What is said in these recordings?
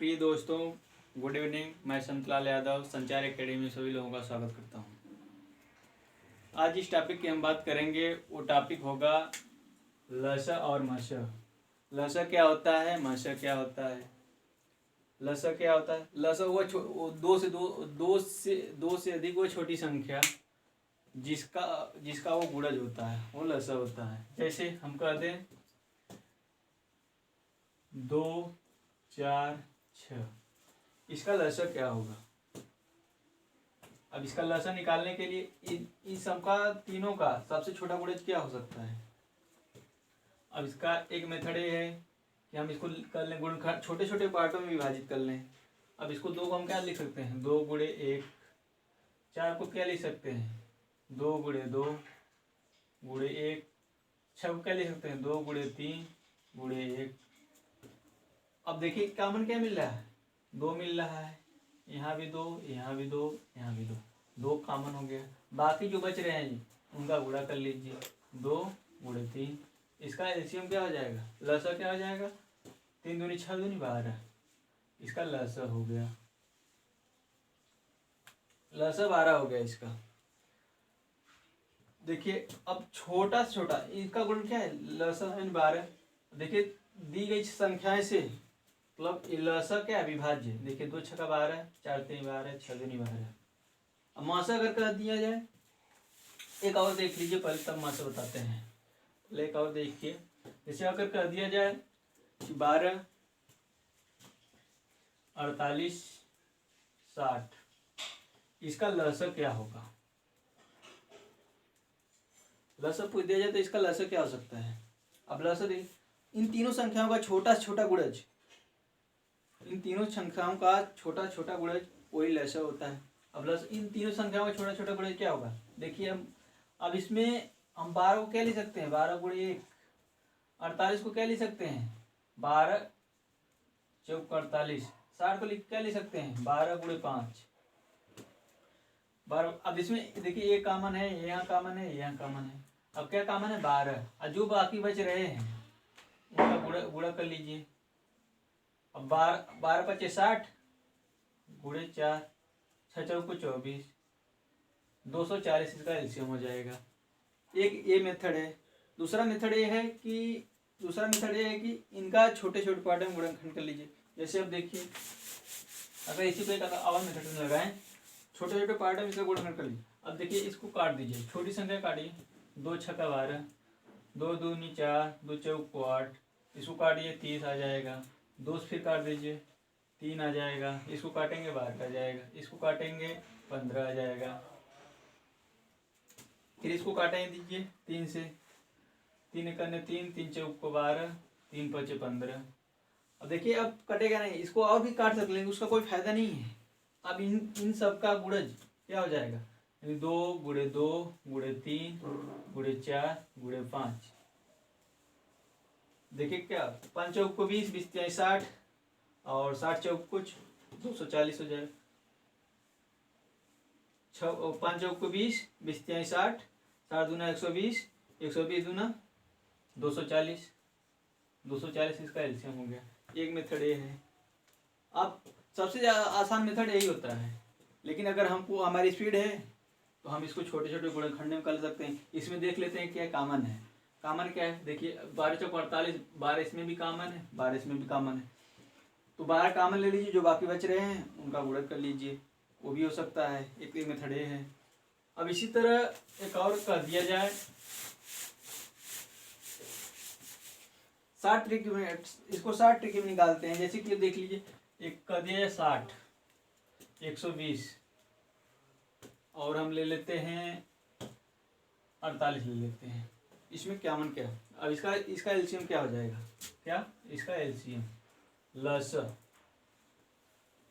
प्रिय दोस्तों, good evening. मैं संतलाल यादव संचार एकेडमी में सभी लोगों का स्वागत करता हूं। आज जिस टॉपिक की हम बात करेंगे वो टॉपिक होगा लस और मस। लस क्या होता है, मस क्या होता है। लस क्या होता है? लस वो दो से अधिक वो छोटी संख्या जिसका जिसका वो गुणज होता है, वो लस होता है। जैसे हम कह दें 2, 4, 6, इसका लसा क्या होगा? अब इसका लसा निकालने के लिए इन सबका तीनों का सबसे छोटा गुणज क्या हो सकता है? अब इसका एक मेथड ये है कि हम इसको कर लें गुणनखंड, छोटे छोटे पार्टों में विभाजित कर लें। अब इसको 2 को हम क्या लिख सकते हैं? 2 गुणे 1। 4 को क्या लिख सकते हैं? 2 गुणे 2 गुणे 1। 6 को क्या लिख सकते हैं? 2 गुणे 3 गुणे 1। अब देखिए कॉमन क्या मिल रहा है? 2 मिल रहा है। यहाँ भी 2, यहाँ भी 2, यहाँ भी 2। 2 कॉमन हो गया। बाकी जो बच रहे हैं जी उनका गुणा कर लीजिए। 2 गुणे 3, इसका एलसीएम क्या हो जाएगा? लसा क्या हो जाएगा? 3 दूनी 6 दूनी 12, इसका लसा हो गया। लसा 12 हो गया इसका। देखिए अब छोटा से छोटा इसका गुण क्या है? लसा 12। देखिए दी गई संख्याएं से मतलब लसा क्या है? अविभाज्य। देखिए 2 छक्का 12, 4 3 12, 6 दूनी 12। अब मासा अगर कर दिया जाए, एक और देख लीजिए पहले, तब मासा बताते हैं। पहले एक और देखिए, जैसे अगर कर दिया जाए कि 12, 48, 60, इसका लसा क्या होगा? लसा पूछ दिया जाए तो इसका लसा क्या हो सकता है? अब लसा देखिए, इन तीनों संख्याओं का छोटा से छोटा गुणज, इन तीनों संख्याओं का छोटा छोटा गुणज वही लसा होता है। अब लस इन तीनों संख्याओं का छोटा छोटा गुणज क्या होगा? देखिए अब इसमें हम 12 को क्या लिख सकते हैं? 12 गुणे 1। 48 को क्या लिख सकते हैं? 12 चौक 48। 60 को क्या लिख सकते हैं? 12 गुणे 5। 12। अब इसमें देखिए एक कॉमन है, यहाँ कॉमन है, यहाँ कॉमन है। अब क्या कॉमन है? 12। और जो बाकी बच रहे हैं उनका गुणा कर लीजिए। अब 12 पच्चे 60 गुणे 4, 6 चौको 24, 240, इसका एलसीएम हो जाएगा। एक ये मेथड है। दूसरा मेथड ये है कि इनका छोटे छोटे पार्ट में गुणनखंड कर लीजिए। जैसे अब देखिए, अगर इसी को एक और मेथड में लगाएं, छोटे छोटे पार्ट में इसका गुणनखंड कर लीजिए। अब देखिए इसको काट दीजिए, छोटी संख्या काटिए। 2 छक्का 12, 2 दूनी 4, 2 चौक 8, इसको काटिए 30 आ जाएगा। 2 फिर काट दीजिए, 3 आ जाएगा। इसको काटेंगे 12 का जाएगा। इसको काटेंगे 15 आ जाएगा। फिर इसको काटेंगे दीजिए 3 से, 3 करने 3, 3 चौक को 12, 3 पचे 15। अब देखिए अब कटेगा नहीं, इसको और भी काट सकते हैं, उसका कोई फायदा नहीं है। अब इन सब का गुणज क्या हो जाएगा? 2 गुणे 2 गुणे 3 गुणे 4 गुणे 5। देखिए क्या 5 चौक को 20, 20 तिहाई 60, और 60 चौक कुछ 240 हो जाएगा। 5 चौक को 20, 20 तिहाई 60, 60 दूना 120, 120 दूना 240, 240 इसका एलसीएम हो गया। एक मेथड ये है। अब सबसे आसान मेथड यही होता है, लेकिन अगर हमको हमारी स्पीड है तो हम इसको छोटे छोटे गुणनखंड में कर सकते हैं। इसमें देख लेते हैं क्या कॉमन है। कॉमन क्या है? देखिए 12 चौक 48, 12 इसमें भी कॉमन है, 12 इसमें भी कॉमन है। तो 12 कॉमन ले लीजिए, जो बाकी बच रहे हैं उनका गुणन कर लीजिए, वो भी हो सकता है। एक मेथड ये है। अब इसी तरह एक और कर दिया जाए, 60 ट्रिक में, इसको 60 ट्रिक में निकालते हैं। जैसे कि देख लीजिए, एक कर दिया जाए 60, 120, और हम ले लेते हैं 48 ले लेते हैं। इसमें क्या मन क्या है? अब इसका एलसीएम क्या हो जाएगा? क्या इसका एलसीएम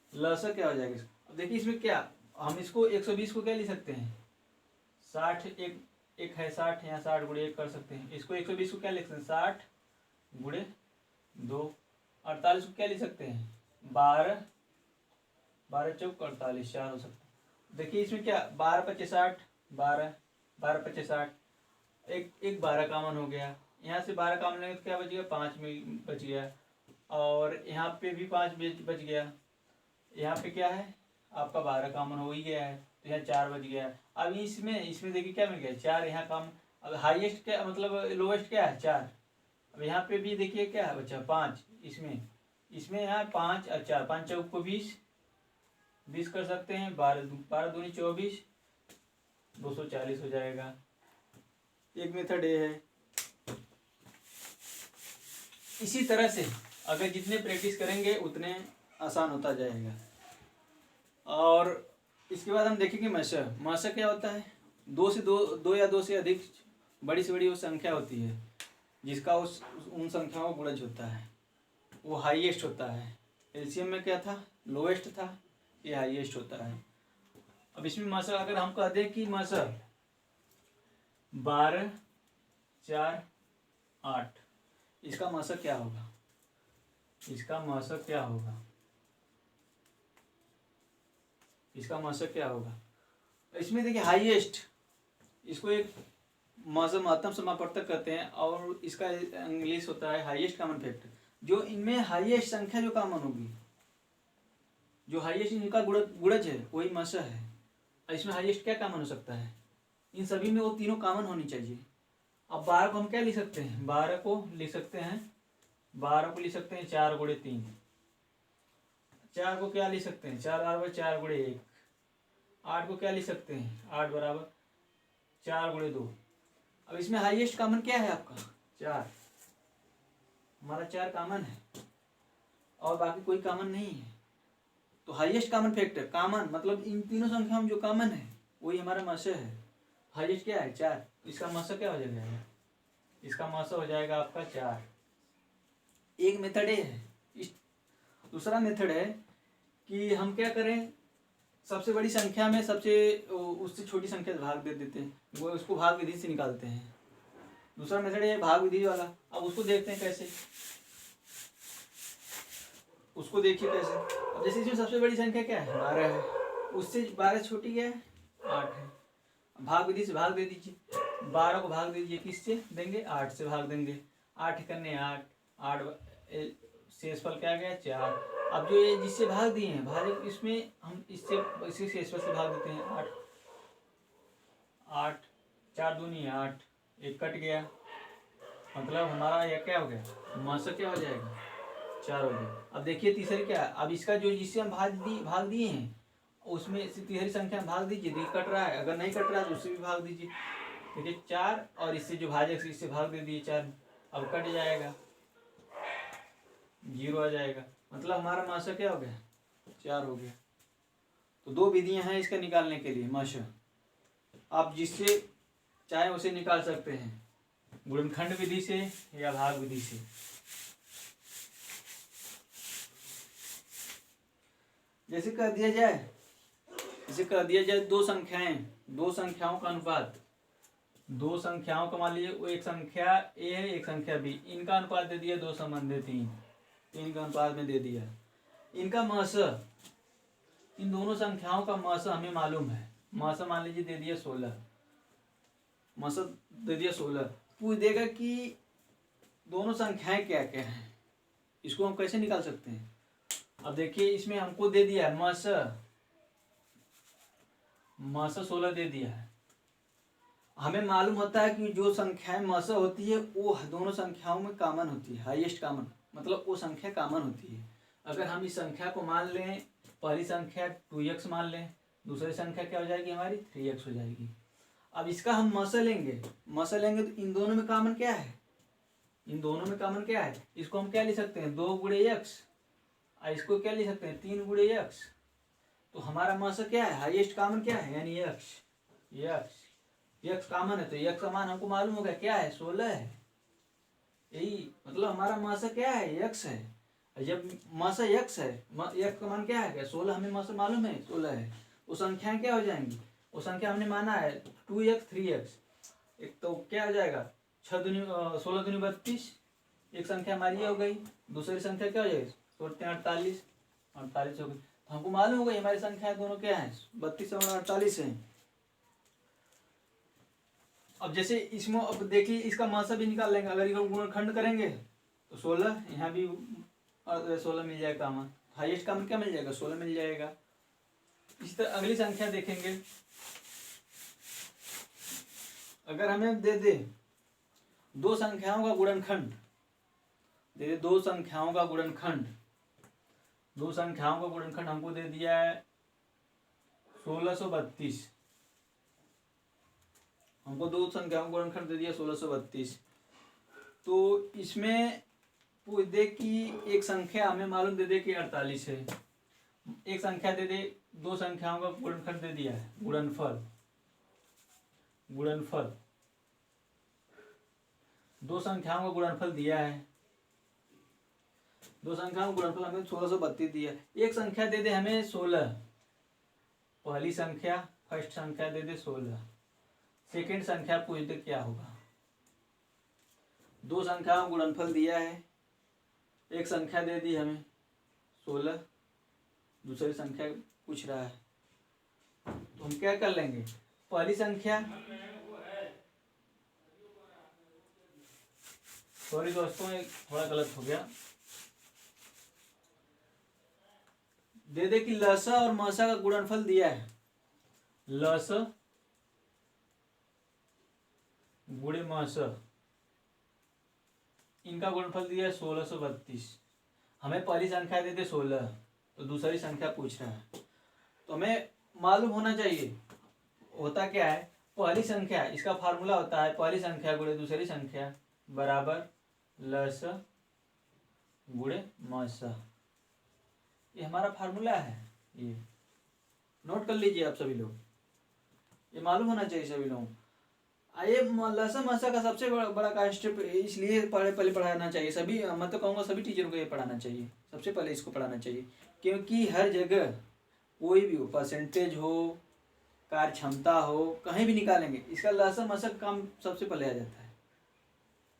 लसा क्या हो जाएगा? अब देखिए इसमें क्या, हम इसको 120 को क्या ले सकते हैं? 60 एक है 60, यहाँ 60 गुणे 1 कर सकते हैं। इसको 120 को क्या लिख सकते हैं? 60 गुणे 2। 48 को क्या लिख सकते हैं? 12, 12 चौक 48, 4 हो सकता है। देखिए इसमें क्या 12 पच्चे 60, 12, 12 पच्चे 60, एक 12 कॉमन हो गया। यहाँ से 12 कॉमन लेंगे तो क्या बच गया? 5 में बच गया। और यहाँ पे भी 5 बच गया। यहाँ पे क्या है आपका 12 कॉमन हो ही गया है, तो यहाँ 4 बच गया। अब इसमें देखिए क्या मिल गया 4, यहाँ कॉमन। अब हाईएस्ट क्या मतलब लोवेस्ट क्या है 4। अब यहाँ पे भी देखिए क्या है बच्चा 5, इसमें यहाँ 5 और 4, 5 चौक को 20 कर सकते हैं, 12 दूनी 24, 240 हो जाएगा। एक मेथड ये है। इसी तरह से अगर जितने प्रैक्टिस करेंगे उतने आसान होता जाएगा। और इसके बाद हम देखेंगे माशा क्या होता है। दो या दो से अधिक बड़ी से बड़ी वो संख्या होती है जिसका उन संख्याओं का गुणज होता है, वो हाईएस्ट होता है। एलसीएम में क्या था लोएस्ट था, ये हाईएस्ट होता है। अब इसमें माशा अगर हम कह दें कि माशा 12, 4, 8, इसका माशा क्या होगा, इसका माशा क्या होगा। इसमें देखिए हाईएस्ट, इसको एक माशा महत्तम समापवर्तक कहते हैं, और इसका इंग्लिश होता है हाईएस्ट कॉमन फैक्टर। जो इनमें हाईएस्ट संख्या जो कॉमन होगी, जो हाईएस्ट इनका गुणज है वही माशा है। इसमें हाईएस्ट क्या कॉमन हो सकता है, इन सभी में वो तीनों कॉमन होनी चाहिए। अब 12 को हम क्या लिख सकते हैं, 12 को लिख सकते हैं 4 गुणे 3। 4 को क्या लिख सकते हैं 4 बराबर 4 गुणे 1। 8 को क्या लिख सकते हैं 8 बराबर 4 गुणे 2। अब इसमें हाईएस्ट कॉमन क्या है आपका 4, हमारा 4 कॉमन है और बाकी कोई कॉमन नहीं है। तो हाईएस्ट कॉमन फैक्टर कॉमन मतलब इन तीनों संख्याओं में जो कॉमन है वही हमारा माशा है। हाईएस्ट क्या है 4, इसका माशा क्या हो जाएगा, इसका माशा हो जाएगा आपका 4। एक मेथड है। दूसरा मेथड है कि हम क्या करें, सबसे बड़ी संख्या में उससे छोटी संख्या से भाग दे देते हैं, वो उसको भाग विधि से निकालते हैं। दूसरा मेथड है भाग विधि वाला। अब उसको देखते हैं कैसे, उसको देखिए कैसे। अब जैसे इसमें सबसे बड़ी संख्या क्या है 12 है, उससे 12 छोटी क्या है 8 है। भाग विधि से भाग दे दीजिए, 12 को भाग दे दीजिए, किससे देंगे 8 से भाग देंगे। 8 करने 8 शेषफल क्या गया 4। अब जो ये जिससे भाग दिए हैं भाजक, इसमें हम इसी शेषफल से भाग देते हैं 8 4 दूनी 8, एक कट गया, मतलब हमारा यह क्या हो गया माशा क्या हो जाएगा 4 हो गया। अब देखिए तीसरी क्या है, अब इसका जो जिससे हम भाग दिए हैं उसमें से तीसरी संख्या भाग दीजिए, देखिए कट रहा है, अगर नहीं कट रहा है तो उससे भी भाग दीजिए। देखिए 4 और इससे जो भाजक इससे भाग दे दिए 4, अब कट जाएगा 0 आ जाएगा, मतलब हमारा माशा क्या हो गया 4 हो गया। तो 2 विधियां हैं इसका निकालने के लिए माशा, आप जिससे चाहे उसे निकाल सकते हैं, गुणनखंड विधि से या भाग विधि से। जैसे कह दिया जाए दो संख्याओं का अनुपात, दो संख्याओं का मान लीजिए वो एक संख्या ए है एक संख्या बी, इनका अनुपात दे दिया 2 संबंधी 3 का अनुपात में दे दिया। इनका माशा, इन दोनों संख्याओं का माशा हमें मालूम है। माशा मान लीजिए दे दिया 16, माशा दे दिया 16। पूछ देगा कि दोनों संख्याएं क्या क्या हैं, इसको हम कैसे निकाल सकते हैं। अब देखिए इसमें हमको दे दिया है माशा 16 दे दिया है। हमें मालूम होता है कि जो संख्याएं माशा होती है वो दोनों संख्याओं में कॉमन होती है, हाईएस्ट कॉमन, मतलब वो संख्या कॉमन होती है। अगर हम इस संख्या को मान लें, पहली संख्या 2x मान लें, दूसरी संख्या क्या हो जाएगी हमारी 3x हो जाएगी। अब इसका हम माशा लेंगे तो इन दोनों में कॉमन क्या है, इसको हम क्या लिख सकते हैं 2 गुणे x, और इसको क्या लिख सकते हैं 3 गुणे x। तो हमारा माशा क्या है हाईएस्ट कॉमन क्या है, यानी x कॉमन है, तो x का मान हमको मालूम होगा क्या है 16 है। यही मतलब हमारा माशा क्या है x है। जब माशा x है, x का मान क्या है 16, हमें माशा मालूम है 16 है। वो संख्याएं क्या हो जाएंगी, वो संख्या हमने माना है 2x 3x, एक तो क्या हो जाएगा 16 दूनी 32, एक संख्या हमारी हो गई, दूसरी संख्या क्या हो जाएगी 48 हो गई। तो हमको मालूम हो गई हमारी संख्या दोनों क्या है 32 और 48 है। अब जैसे इसमें अब देखिए इसका माशा भी निकाल लेंगे, अगर इसको गुणनखंड करेंगे तो 16, यहाँ भी और 16 मिल जाएगा कॉमन। हाईएस्ट कॉमन क्या मिल जाएगा? 16 मिल जाएगा। इसी तरह अगली संख्या देखेंगे। अगर हमें दे दे दो संख्याओं का गुणनखंड, दे दे दो संख्याओं का गुणनखंड, दो संख्याओं का गुणनखंड हमको दे दिया है 1632। हमको दो संख्याओं का गुणनखंड दे दिया 1632। तो इसमें पूछ दे कि एक संख्या हमें मालूम दे दे कि 48 है। एक संख्या दे दे, दो संख्याओं का गुणनखंड दे दिया है, गुणनफल, गुणनफल दो संख्याओं का गुणनफल दिया है, दो संख्याओं का गुणनफल हमें 1632 दिया। एक संख्या दे दे हमें 16, पहली संख्या फर्स्ट संख्या दे दे 16, सेकंड संख्या पूछ दे क्या होगा। दो संख्याओं का गुणनफल दिया है, एक संख्या दे दी हमें 16, दूसरी संख्या पूछ रहा है, तो हम क्या कर लेंगे? पहली संख्या, सॉरी दोस्तों ये थोड़ा गलत हो गया, दे दे कि लसा और मसा का गुणनफल दिया है, लस गुणे मस, इनका गुणनफल दिया है 1632। हमें पहली संख्या दे दे 16, तो दूसरी संख्या पूछ रहा है, तो हमें मालूम होना चाहिए होता क्या है। पहली संख्या, इसका फार्मूला होता है पहली संख्या गुणे दूसरी संख्या बराबर लस गुणे मस। ये हमारा फार्मूला है, ये नोट कर लीजिए आप सभी लोग, ये मालूम होना चाहिए सभी लोगों। आइए लसा मसा का सबसे बड़ा कांसेप्ट इसलिए पहले पढ़ाना चाहिए सभी, मैं तो कहूँगा सभी टीचरों को ये पढ़ाना चाहिए, सबसे पहले इसको पढ़ाना चाहिए, क्योंकि हर जगह कोई भी हो, परसेंटेज हो, कार्य क्षमता हो, कहीं भी निकालेंगे इसका लसा मसा काम सबसे पहले आ जाता है।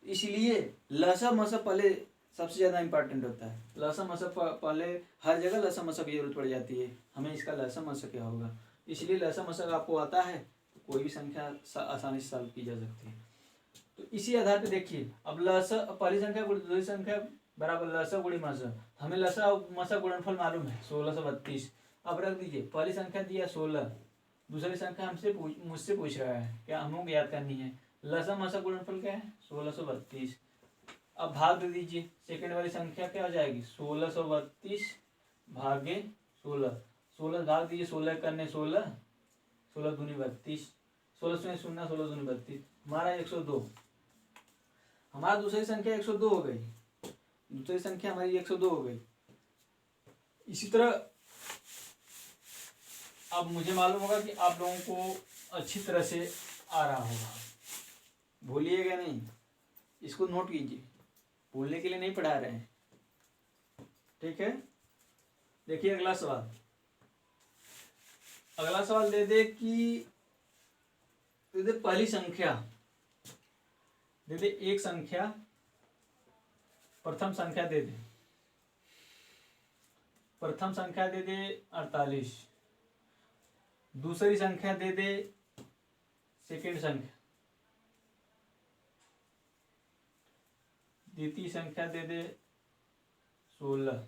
इसलिए लसा मसा पहले सबसे ज़्यादा इंपॉर्टेंट होता है। लसा मसा पहले हर जगह लसा मसा की जरूरत पड़ जाती है, हमें इसका लसा मसा क्या होगा। इसलिए लसा मसा का आपको आता है तो कोई भी संख्या आसानी से सॉल्व की जा सकती है। तो इसी आधार पे देखिए, अब लसा पहली संख्या गुणे दूसरी संख्या बराबर लसा गुणे मसा, हमें लसा और मसा गुणनफल मालूम है 1632। अब रख दीजिए, पहली संख्या दिया 16, दूसरी संख्या हमसे मुझसे पूछ रहा है क्या, हमको याद करनी है। लसा मसा गुणनफल क्या है 1632। अब भाग दे दीजिए, सेकंड वाली संख्या क्या हो जाएगी 1632 भागे 16, 16 भाग दीजिए, 16 करने 16, 16 दूनी 32, 16 में 0, 16 दूनी 32, हमारा 102। हमारा दूसरी संख्या 102 हो गई, दूसरी संख्या हमारी 102 हो गई। इसी तरह अब मुझे मालूम होगा कि आप लोगों को अच्छी तरह से आ रहा होगा, भूलिएगा नहीं, इसको नोट कीजिए, भूलने के लिए नहीं पढ़ा रहे हैं, ठीक है। देखिए अगला सवाल, अगला सवाल दे दे कि दे दे पहली संख्या, दे दे एक संख्या, प्रथम संख्या दे दे, प्रथम संख्या दे दे 48, दूसरी संख्या दे दे सेकंड संख्या, द्वितीय संख्या दे दे 16,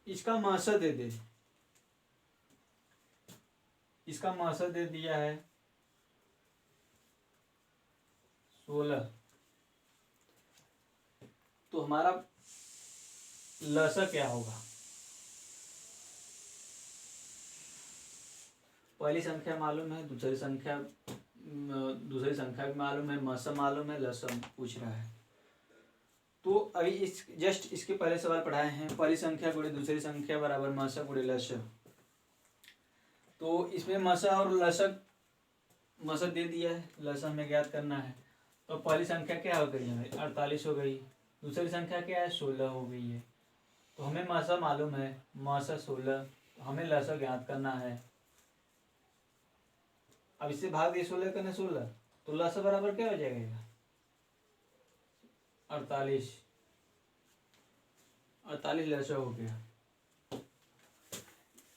इसका मासा दे दे, इसका मासा दे दिया है 16, तो हमारा लसा क्या होगा। पहली संख्या मालूम है, दूसरी संख्या भी मालूम है, मासा मालूम है, लसा पूछ रहा है। तो अभी इस जस्ट इसके पहले सवाल पढ़ाए हैं, पहली संख्या गुणे दूसरी संख्या बराबर मासा गुणे लसा। तो इसमें मासा और लसा, मासा दे दिया है, लसा हमें ज्ञात करना है। तो पहली संख्या क्या हो गई हमें 48 हो गई, दूसरी संख्या क्या है 16 हो गई है। तो हमें मासा मालूम है, मासा 16, तो हमें लसा ज्ञात करना है। अब इससे भाग दिए 16 करने 16, तो लसा बराबर क्या हो जाएगा 48, 48 लसा हो गया।